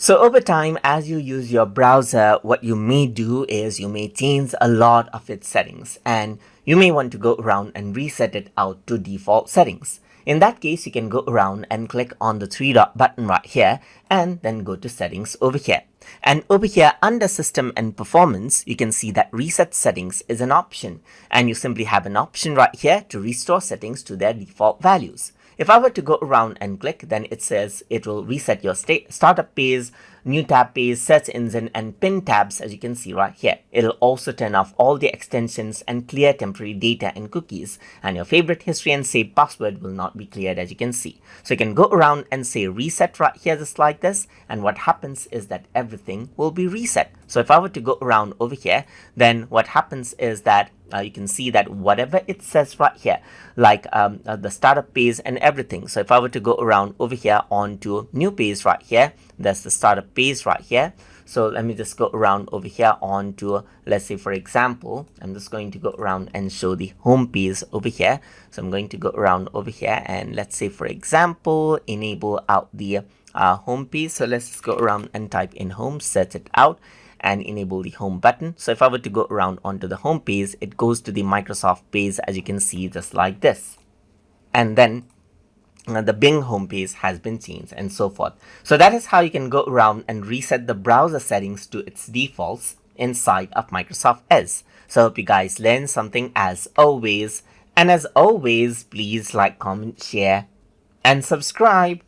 So over time, as you use your browser, what you may do is you may change a lot of its settings, and you may want to go around and reset it out to default settings. In that case, you can go around and click on the three dot button right here and then go to settings over here. And over here under system and performance, you can see that reset settings is an option, and you simply have an option right here to restore settings to their default values. If I were to go around and click, then it says it will reset your startup page, new tab page, search engine, and pin tabs, as you can see right here. It'll also turn off all the extensions and clear temporary data and cookies, and your favorite history and saved password will not be cleared, as you can see. So you can go around and say reset right here just like this, and what happens is that everything will be reset. So if I were to go around over here, then what happens is that you can see that whatever it says right here, like the startup page and everything. So if I were to go around over here onto new page right here, that's the startup page right here. So let me just go around over here onto, let's say for example, I'm just going to go around and show the home page over here. So I'm going to go around over here and let's say for example, enable out the home page. So let's just go around and type in home, search it out, and enable the home button. So if I were to go around onto the home page, it goes to the Microsoft page, as you can see, just like this. And then the Bing homepage has been changed and so forth. So that is how you can go around and reset the browser settings to its defaults inside of Microsoft Edge. So I hope you guys learned something as always. And as always, please like, comment, share, and subscribe.